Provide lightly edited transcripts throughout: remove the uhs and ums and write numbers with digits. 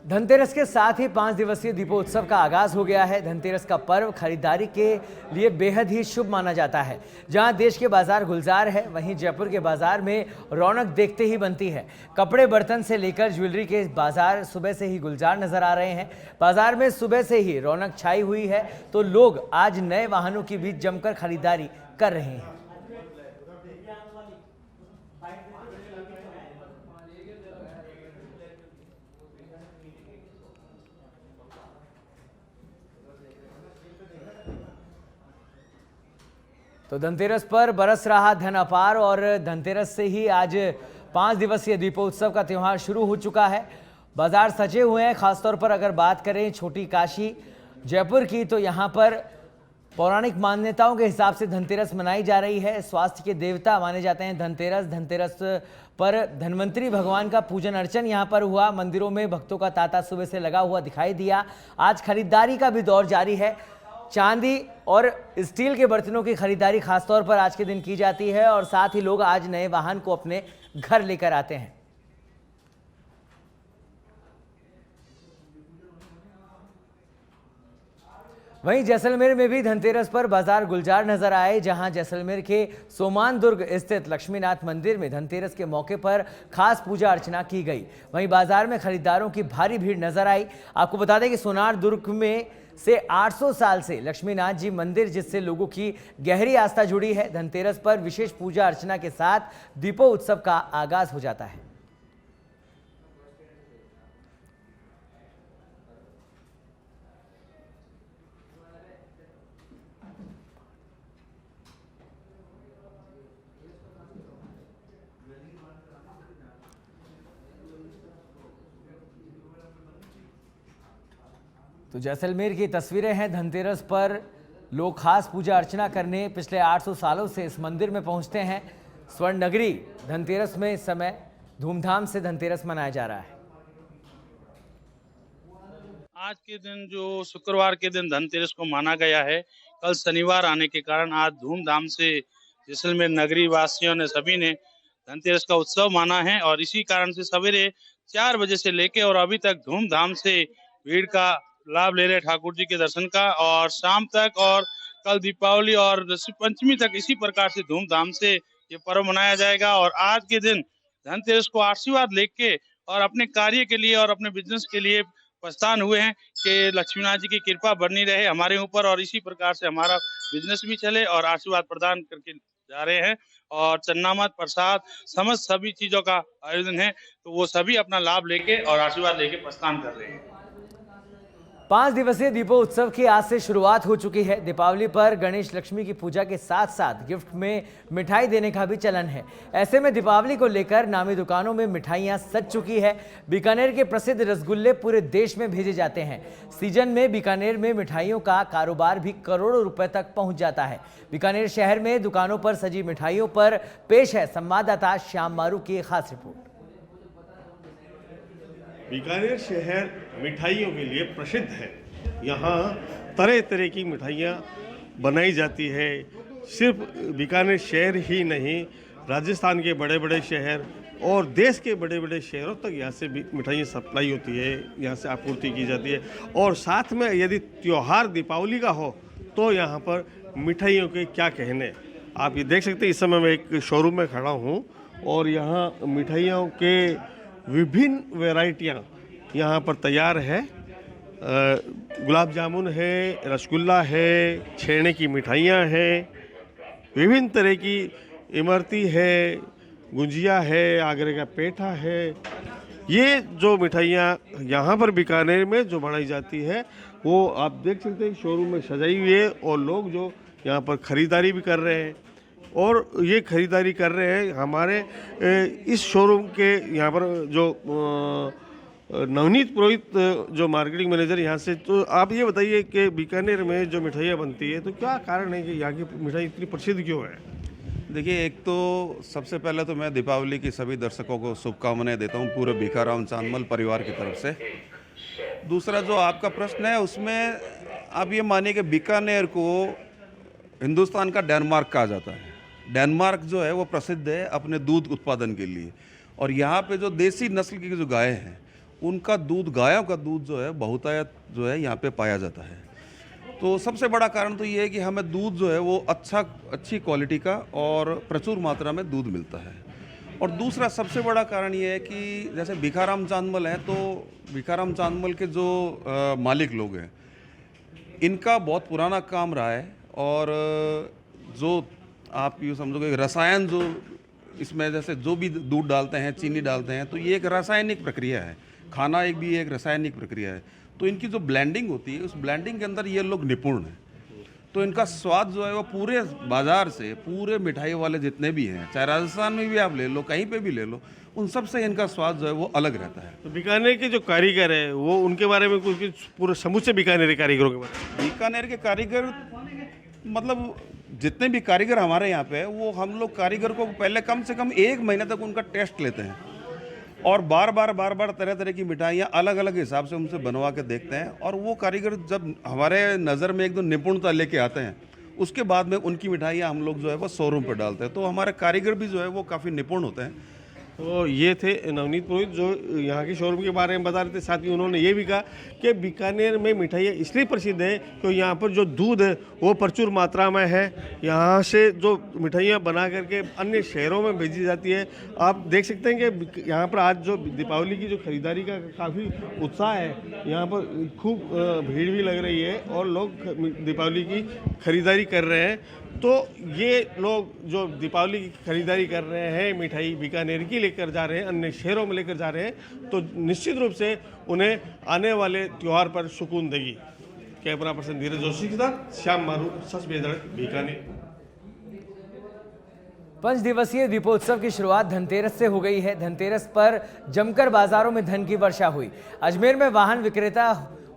धनतेरस के साथ ही 5 दिवसीय दीपोत्सव का आगाज हो गया है। धनतेरस का पर्व खरीदारी के लिए बेहद ही शुभ माना जाता है। जहां देश के बाजार गुलजार है, वहीं जयपुर के बाजार में रौनक देखते ही बनती है। कपड़े, बर्तन से लेकर ज्वेलरी के बाजार सुबह से ही गुलजार नजर आ रहे हैं। बाजार में सुबह से ही रौनक छाई हुई है, तो लोग आज नए वाहनों के बीच जमकर खरीदारी कर रहे हैं। तो धनतेरस पर बरस रहा धन अपार और धनतेरस से ही आज 5 दिवसीय दीपोत्सव का त्यौहार शुरू हो चुका है। बाजार सजे हुए हैं। खासतौर पर अगर बात करें छोटी काशी जयपुर की, तो यहाँ पर पौराणिक मान्यताओं के हिसाब से धनतेरस मनाई जा रही है। स्वास्थ्य के देवता माने जाते हैं धनतेरस पर धन्वंतरी भगवान का पूजन अर्चन यहाँ पर हुआ। मंदिरों में भक्तों का तांता सुबह से लगा हुआ दिखाई दिया। आज खरीदारी का भी दौर जारी है। चांदी और स्टील के बर्तनों की खरीदारी खासतौर पर आज के दिन की जाती है और साथ ही लोग आज नए वाहन को अपने घर लेकर आते हैं। वहीं जैसलमेर में भी धनतेरस पर बाजार गुलजार नजर आए, जहां जैसलमेर के सोमान दुर्ग स्थित लक्ष्मीनाथ मंदिर में धनतेरस के मौके पर खास पूजा अर्चना की गई। वहीं बाजार में खरीदारों की भारी भीड़ नजर आई। आपको बता दें कि सोनार दुर्ग में से 800 साल से लक्ष्मीनाथ जी मंदिर, जिससे लोगों की गहरी आस्था जुड़ी है। धनतेरस पर विशेष पूजा अर्चना के साथ दीपोत्सव का आगाज हो जाता है। तो जैसलमेर की तस्वीरें हैं। धनतेरस पर लोग खास पूजा अर्चना करने पिछले 800 सालों से इस मंदिर में पहुंचते हैं। स्वर्ण नगरी धनतेरस में इस समय धूमधाम से धनतेरस मनाया जा रहा है। आज के दिन जो शुक्रवार के दिन धनतेरस को माना गया है, कल शनिवार आने के कारण आज धूमधाम से जैसलमेर नगरी वासियों ने सभी ने धनतेरस का उत्सव माना है और इसी कारण से सवेरे 4 बजे से लेके और अभी तक धूमधाम से भीड़ का लाभ ले रहे ठाकुर जी के दर्शन का और शाम तक और कल दीपावली और पंचमी तक इसी प्रकार से धूमधाम से ये पर्व मनाया जाएगा। और आज के दिन धनतेरस को आशीर्वाद लेके और अपने कार्य के लिए और अपने बिजनेस के लिए प्रस्थान हुए हैं कि लक्ष्मीनाथ जी की कृपा बनी रहे हमारे ऊपर और इसी प्रकार से हमारा बिजनेस भी चले और आशीर्वाद प्रदान करके जा रहे हैं। और चन्नामत प्रसाद समस्त सभी चीजों का आयोजन है, तो वो सभी अपना लाभ लेके और आशीर्वाद लेके प्रस्थान कर रहे हैं। 5 दिवसीय दीपोत्सव की आज से शुरुआत हो चुकी है। दीपावली पर गणेश लक्ष्मी की पूजा के साथ साथ गिफ्ट में मिठाई देने का भी चलन है। ऐसे में दीपावली को लेकर नामी दुकानों में मिठाइयां सज चुकी है। बीकानेर के प्रसिद्ध रसगुल्ले पूरे देश में भेजे जाते हैं। सीजन में बीकानेर में मिठाइयों का कारोबार भी करोड़ों रुपए तक पहुंच जाता है। बीकानेर शहर में दुकानों पर सजी मिठाइयों पर पेश है संवाददाता श्याम मारू की खास रिपोर्ट। बीकानेर शहर मिठाइयों के लिए प्रसिद्ध है। यहाँ तरह तरह की मिठाइयाँ बनाई जाती है। सिर्फ बीकानेर शहर ही नहीं, राजस्थान के बड़े बड़े शहर और देश के बड़े बड़े शहरों तक यहाँ से मिठाइयाँ सप्लाई होती है, यहाँ से आपूर्ति की जाती है। और साथ में यदि त्यौहार दीपावली का हो तो यहाँ पर मिठाइयों के क्या कहने। आप ये देख सकते हैं, इस समय मैं एक शोरूम में खड़ा हूँ और यहाँ मिठाइयों के विभिन्न वैरायटियाँ यहाँ पर तैयार है। गुलाब जामुन है, रसगुल्ला है, छेने की मिठाइयाँ हैं, विभिन्न तरह की इमरती है, गुंजिया है, आगरे का पेठा है। ये जो मिठाइयाँ यहाँ पर बीकानेर में जो बनाई जाती है वो आप देख सकते हैं शोरूम में सजाई हुई है और लोग जो यहाँ पर ख़रीदारी भी कर रहे हैं और ये खरीदारी कर रहे हैं। हमारे इस शोरूम के यहाँ पर जो नवनीत पुरोहित जो मार्केटिंग मैनेजर यहाँ से, तो आप ये बताइए कि बीकानेर में जो मिठाइयाँ बनती है तो क्या कारण है कि यहाँ की मिठाई इतनी प्रसिद्ध क्यों है? देखिए, एक तो सबसे पहले तो मैं दीपावली की सभी दर्शकों को शुभकामनाएं देता हूँ पूरे भिखाराम चांदमल परिवार की तरफ से। दूसरा जो आपका प्रश्न है उसमें आप ये मानिए कि बीकानेर को हिंदुस्तान का डेनमार्क कहा जाता है। डेनमार्क जो है वो प्रसिद्ध है अपने दूध उत्पादन के लिए और यहाँ पे जो देसी नस्ल की जो गायें हैं उनका दूध, गायों का दूध जो है बहुतायत जो है यहाँ पे पाया जाता है। तो सबसे बड़ा कारण तो ये है कि हमें दूध जो है वो अच्छी क्वालिटी का और प्रचुर मात्रा में दूध मिलता है। और दूसरा सबसे बड़ा कारण ये है कि जैसे भिखाराम चांदमल है, तो भिखाराम चांदमल के जो मालिक लोग हैं, इनका बहुत पुराना काम रहा है। और जो आप यूँ समझो कि रसायन जो इसमें जैसे जो भी दूध डालते हैं, चीनी डालते हैं, तो ये एक रासायनिक प्रक्रिया है। खाना एक रासायनिक प्रक्रिया है। तो इनकी जो ब्लेंडिंग होती है, उस ब्लेंडिंग के अंदर ये लोग निपुण हैं। तो इनका स्वाद जो है वो पूरे बाज़ार से, पूरे मिठाई वाले जितने भी हैं, चाहे राजस्थान में भी आप ले लो, कहीं पे भी ले लो, उन सब से इनका स्वाद जो है वो अलग रहता है। तो बीकानेर के जो कारीगर है वो उनके बारे में कुछ पूरे समूचे बीकानेरी कारीगरों के बारे में? बीकानेर के कारीगर मतलब जितने भी कारीगर हमारे यहाँ पे है, वो हम लोग कारीगर को पहले कम से कम 1 महीने तक उनका टेस्ट लेते हैं और बार बार तरह तरह की मिठाइयाँ अलग अलग हिसाब से उनसे बनवा के देखते हैं। और वो कारीगर जब हमारे नज़र में एकदम निपुणता लेके आते हैं, उसके बाद में उनकी मिठाइयाँ हम लोग जो है वो शोरूम पर डालते हैं। तो हमारे कारीगर भी जो है वो काफ़ी निपुण होते हैं। तो ये थे नवनीत पुरोहित जो यहाँ के शोरूम के बारे में बता रहे थे। साथ ही उन्होंने ये भी कहा कि बीकानेर में मिठाइयाँ इसलिए प्रसिद्ध है क्योंकि यहाँ पर जो दूध है वो प्रचुर मात्रा में है। यहाँ से जो मिठाइयाँ बना करके अन्य शहरों में भेजी जाती है। आप देख सकते हैं कि यहाँ पर आज जो दीपावली की जो खरीदारी का काफ़ी उत्साह है, यहाँ पर खूब भीड़ भी लग रही है और लोग दीपावली की खरीदारी कर रहे हैं। तो ये लोग जो दीपावली की खरीदारी कर रहे हैं, मिठाई बीकानेर की लेकर जा रहे हैं, अन्य शहरों में लेकर जा रहे हैं, तो निश्चित रूप से उन्हें आने वाले त्यौहार पर सुकून देगी। कैमरा पर्सन धीरज जोशी के साथ श्याम मारू, सच बेधड़क, बीकानेर। 5 दिवसीय दीपोत्सव की शुरुआत धनतेरस से हो गई है। धनतेरस पर जमकर बाजारों में धन की वर्षा हुई। अजमेर में वाहन विक्रेता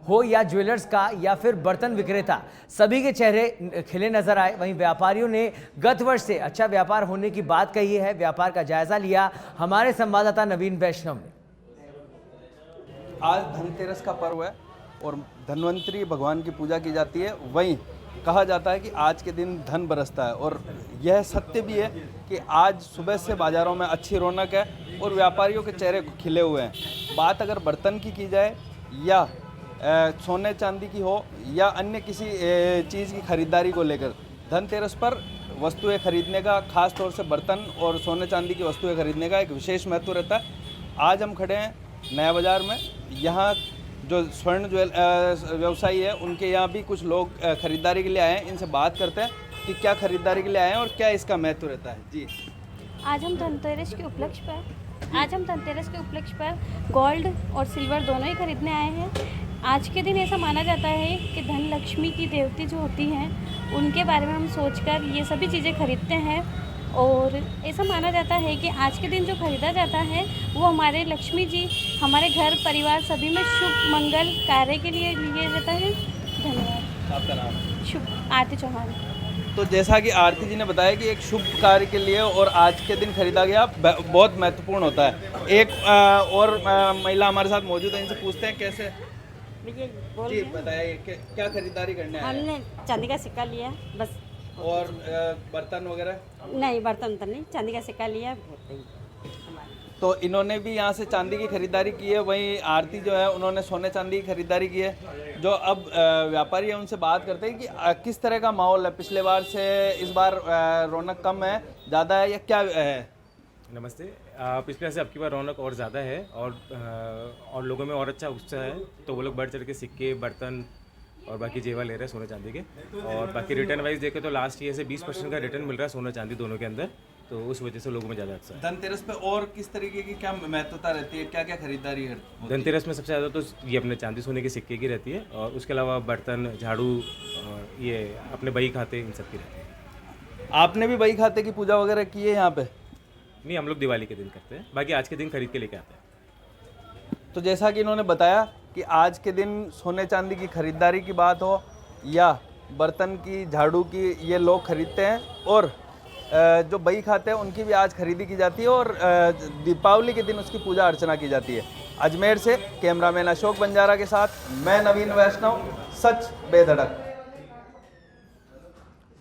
हो या ज्वेलर्स का या फिर बर्तन विक्रेता, सभी के चेहरे खिले नजर आए। वहीं व्यापारियों ने गत वर्ष से अच्छा व्यापार होने की बात कही है। व्यापार का जायजा लिया हमारे संवाददाता नवीन वैष्णव ने। आज धनतेरस का पर्व है और धन्वंतरी भगवान की पूजा की जाती है। वहीं कहा जाता है कि आज के दिन धन बरसता है और यह सत्य भी है कि आज सुबह से बाज़ारों में अच्छी रौनक है और व्यापारियों के चेहरे खिले हुए हैं। बात अगर बर्तन की जाए या सोने चांदी की हो या अन्य किसी चीज़ की खरीदारी को लेकर, धनतेरस पर वस्तुएं खरीदने का, खास तौर से बर्तन और सोने चांदी की वस्तुएं खरीदने का एक विशेष महत्व रहता है। आज हम खड़े हैं नया बाज़ार में। यहाँ जो स्वर्ण व्यवसायी है, उनके यहाँ भी कुछ लोग खरीदारी के लिए आए हैं। इनसे बात करते हैं कि क्या खरीदारी के लिए आए हैं और क्या इसका महत्व रहता है। जी, आज हम धनतेरस के उपलक्ष्य पर गोल्ड और सिल्वर दोनों ही खरीदने आए हैं। आज के दिन ऐसा माना जाता है कि धन लक्ष्मी की देवती जो होती हैं, उनके बारे में हम सोचकर ये सभी चीज़ें खरीदते हैं। और ऐसा माना जाता है कि आज के दिन जो खरीदा जाता है वो हमारे लक्ष्मी जी, हमारे घर परिवार सभी में शुभ मंगल कार्य के लिए लिया जाता है। धन्यवाद। आपका नाम? शुभ आरती चौहान। तो जैसा कि आरती जी ने बताया कि एक शुभ कार्य के लिए और आज के दिन खरीदा गया बहुत महत्वपूर्ण होता है। एक और महिला हमारे साथ मौजूद है, इनसे पूछते हैं कैसे। जी बताइए, क्या खरीदारी करने आए? हमने चांदी का सिक्का लिया बस। और बर्तन वगैरह? नहीं, बर्तन तो नहीं, चांदी का सिक्का लिया। तो इन्होंने भी यहाँ से चांदी की खरीदारी की है। वहीं आरती जो है उन्होंने सोने चांदी की खरीदारी की है। जो अब व्यापारी है उनसे बात करते हैं कि किस तरह का माहौल है, पिछले बार से इस बार रौनक कम है, ज़्यादा है या क्या है? नमस्ते। पिछले से अब की बार रौनक और ज़्यादा है और लोगों में और अच्छा उत्साह है। तो वो लोग बढ़ चढ़ के सिक्के, बर्तन और बाकी जेवर ले रहे हैं सोने चांदी के। और बाकी रिटर्न वाइज देखें तो लास्ट ईयर से 20% का रिटर्न मिल रहा है सोना चांदी दोनों के अंदर। तो उस वजह से लोगों में ज़्यादा उत्साह है। धनतेरस पे और किस तरीके की क्या महत्वता रहती है, क्या क्या खरीदारी है? धनतेरस में सबसे ज़्यादा तो ये अपने चांदी सोने के सिक्के की रहती है और उसके अलावा बर्तन, झाड़ू, ये अपने बही खाते, इन सब की रहती है। आपने भी बही खाते की पूजा वगैरह की है यहाँ पे? नहीं, हम लोग दिवाली के दिन करते हैं, बाकी आज के दिन खरीद के लेके आते हैं। तो जैसा कि इन्होंने बताया कि आज के दिन सोने चांदी की खरीदारी की बात हो या बर्तन की, झाड़ू की, ये लोग खरीदते हैं और जो बही खाते हैं उनकी भी आज खरीदी की जाती है और दीपावली के दिन उसकी पूजा अर्चना की जाती है। अजमेर से कैमरामैन अशोक बंजारा के साथ मैं नवीन वैष्णव, सच बेधड़क।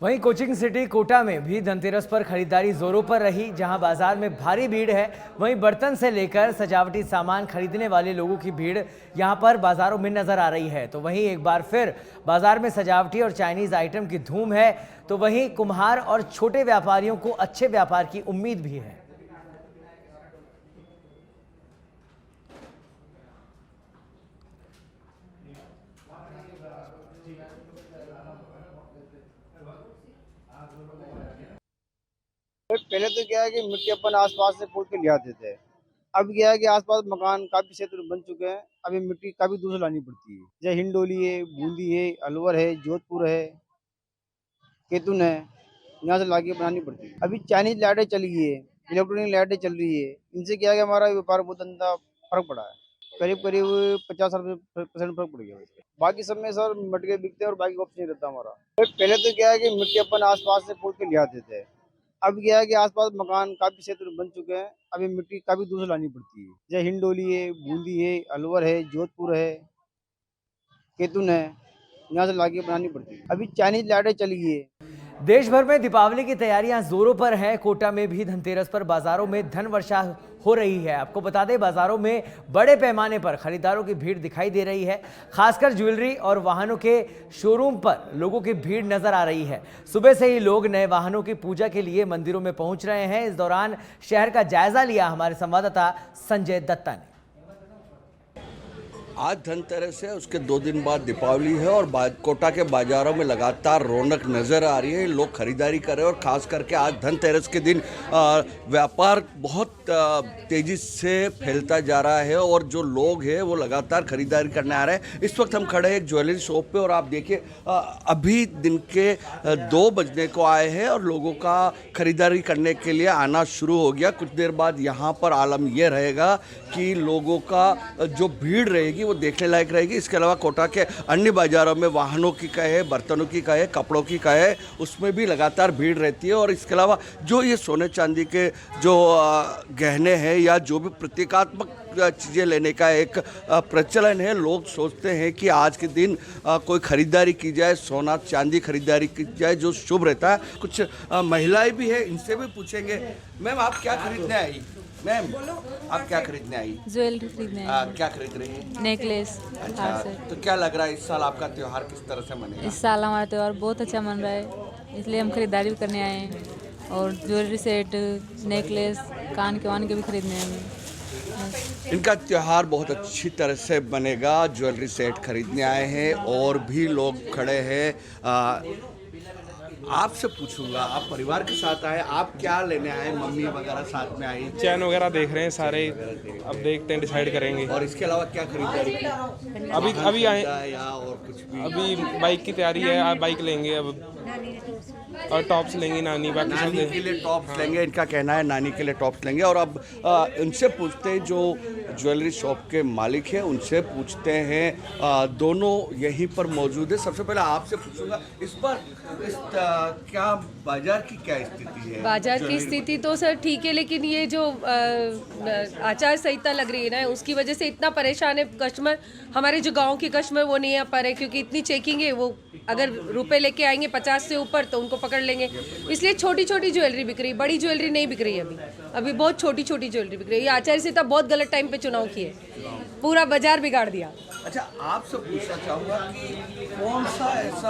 वहीं कोचिंग सिटी कोटा में भी धनतेरस पर खरीदारी जोरों पर रही। जहां बाजार में भारी भीड़ है, वहीं बर्तन से लेकर सजावटी सामान खरीदने वाले लोगों की भीड़ यहां पर बाजारों में नजर आ रही है। तो वहीं एक बार फिर बाजार में सजावटी और चाइनीज आइटम की धूम है, तो वहीं कुम्हार और छोटे व्यापारियों को अच्छे व्यापार की उम्मीद भी है। पहले तो क्या है कि मिट्टी अपन आसपास से खोद के ले आते थे। अब क्या है कि आसपास मकान काफी क्षेत्र बन चुके हैं, अभी मिट्टी काफी दूर से लानी पड़ती है। जैसे हिंडोली है, बूंदी है, अलवर है, जोधपुर है, केतुन है, यहाँ से लाके बनानी पड़ती है। अभी चाइनीज लाइटें चली गई है, इलेक्ट्रॉनिक लाइटें चल रही है, इनसे क्या है कि हमारा व्यापार बहुत अंदर फर्क पड़ा है। करीब करीब 50% फर्क पड़ गया। बाकी सब में सर मटके बिकते हैं और बाकी ऑप्शन नहीं रहता हमारा। पहले तो क्या है कि मिट्टी अपन आसपास से खोद के ले आते थे। अब क्या है कि आसपास मकान काफी क्षेत्र बन चुके हैं, अभी मिट्टी काफी दूर से लानी पड़ती है। जैसे हिंडोली है, बूंदी है, अलवर है, जोधपुर है, केतुन है, यहाँ से लाके बनानी पड़ती है। अभी चाइनीज लाइटें चली गई है। देश भर में दीपावली की तैयारियां जोरों पर हैं। कोटा में भी धनतेरस पर बाजारों में धन वर्षा हो रही है। आपको बता दें, बाजारों में बड़े पैमाने पर खरीदारों की भीड़ दिखाई दे रही है। खासकर ज्वेलरी और वाहनों के शोरूम पर लोगों की भीड़ नजर आ रही है। सुबह से ही लोग नए वाहनों की पूजा के लिए मंदिरों में पहुंच रहे हैं। इस दौरान शहर का जायजा लिया हमारे संवाददाता संजय दत्ता ने। आज धनतेरस है, उसके 2 दिन बाद दीपावली है और कोटा के बाजारों में लगातार रौनक नज़र आ रही है। लोग खरीदारी कर रहे हैं और ख़ास करके आज धनतेरस के दिन व्यापार बहुत तेज़ी से फैलता जा रहा है और जो लोग हैं वो लगातार खरीदारी करने आ रहे हैं। इस वक्त हम खड़े हैं एक ज्वेलरी शॉप पे और आप देखिए अभी दिन के 2 बजने को आए हैं और लोगों का खरीदारी करने के लिए आना शुरू हो गया। कुछ देर बाद यहाँ पर आलम यह रहेगा कि लोगों का जो भीड़ रहेगी वो देखने लायक रहेगी। इसके अलावा कोटा के अन्य बाज़ारों में वाहनों की कहे, बर्तनों की कहे, कपड़ों की कहे, उसमें भी लगातार भीड़ रहती है। और इसके अलावा जो ये सोने चांदी के जो गहने हैं या जो भी प्रतीकात्मक चीज़ें लेने का एक प्रचलन है, लोग सोचते हैं कि आज के दिन कोई ख़रीदारी की जाए, सोना चांदी खरीदारी की जाए जो शुभ रहता है। कुछ महिलाएं भी हैं, इनसे भी पूछेंगे। मैम, आप क्या खरीदने आई? मैम, आप क्या खरीदने आई? ज्वेलरी खरीदने आई। क्या खरीद रही है? नेकलेस। अच्छा, तो क्या लग रहा है इस साल आपका त्योहार किस तरह से मनेगा? इस साल हमारा त्यौहार बहुत अच्छा मन रहा है, इसलिए हम खरीदारी भी करने आए हैं और ज्वेलरी सेट, नेकलेस, कान के भी खरीदने आए हैं। इनका त्यौहार बहुत अच्छी तरह से बनेगा। ज्वेलरी सेट खरीदने आए हैं और भी लोग खड़े हैं। आपसे पूछूंगा, आप परिवार के साथ आए, आप क्या लेने आए? मम्मी वगैरह साथ में आई? चैन वगैरह देख रहे हैं सारे, अब देखते हैं, डिसाइड करेंगे। और इसके अलावा क्या खरीदारी? अभी आए या और कुछ भी? अभी बाइक की तैयारी है, आप बाइक लेंगे अब और टॉप्स लेंगे। नानी के लिए टॉप्स लेंगे, इनका कहना है नानी के लिए टॉप्स लेंगे। और अब उनसे पूछते हैं जो ज्वेलरी शॉप के मालिक हैं, उनसे पूछते हैं। दोनों यहीं पर मौजूद है। सबसे पहले आपसे पूछूंगा, इस पर क्या बाजार की क्या स्थिति है? बाजार की स्थिति तो सर ठीक है, लेकिन ये जो आचार संहिता लग रही है ना, उसकी वजह से इतना परेशान है कस्टमर। हमारे जो गांव के कस्टमर वो नहीं आ पा रहे क्योंकि इतनी चेकिंग है। वो अगर रुपए लेके आएंगे 50 से ऊपर तो उनको पकड़ लेंगे, इसलिए छोटी छोटी ज्वेलरी बिक रही है, बड़ी ज्वेलरी नहीं बिक रही है। अभी बहुत छोटी छोटी ज्वेलरी बिक रही है। ये आचार्य संहिता बहुत गलत टाइम पे चुनाव किए, पूरा बाजार बिगाड़ दिया। अच्छा, आपसे पूछना चाहूँगा कि कौन सा ऐसा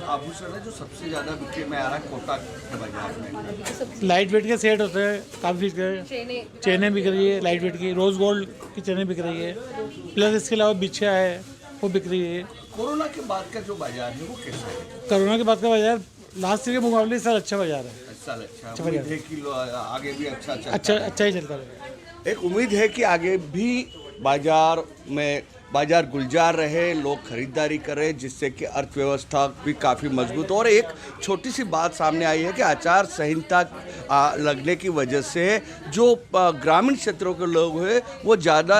आभूषण है जो सबसे ज़्यादा बिक्री में आ रहा है कोटा के बाजार में? लाइट वेट के सेट होते हैं, काफ़ी बिक रहे हैं। चेनें बिक रही है लाइट वेट की, रोज़ गोल्ड की चेनें बिक रही है, प्लस इसके अलावा बिछिया है वो बिक रही है। कोरोना के बाद का जो बाजार है वो कैसा है? कोरोना के बाद का बाजार लास्ट ईयर के मुकाबले इस साल अच्छा बाजार है। इस साल अच्छा उम्मीद है कि आगे भी अच्छा ही चलता रहेगा। एक उम्मीद है कि आगे भी बाजार गुलजार रहे, लोग खरीदारी करें, जिससे कि अर्थव्यवस्था भी काफ़ी मजबूत। और एक छोटी सी बात सामने आई है कि आचार संहिता लगने की वजह से जो ग्रामीण क्षेत्रों के लोग हैं वो ज़्यादा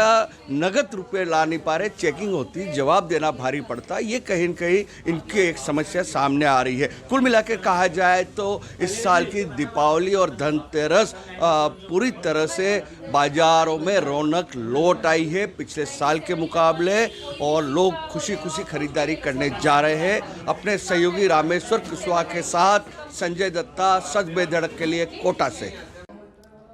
नगद रुपए ला नहीं पा रहे, चेकिंग होती, जवाब देना भारी पड़ता है। ये कहीं न कहीं इनकी एक समस्या सामने आ रही है। कुल मिलाकर कहा जाए तो इस साल की दीपावली और धनतेरस पूरी तरह से बाज़ारों में रौनक लौट आई है। पिछले साल के मुकाबले मुकाबले और लोग खुशी खुशी खरीदारी करने जा रहे हैं। अपने सहयोगी रामेश्वर कुशवाहा के साथ संजय दत्ता, सच बेधड़क के लिए कोटा से।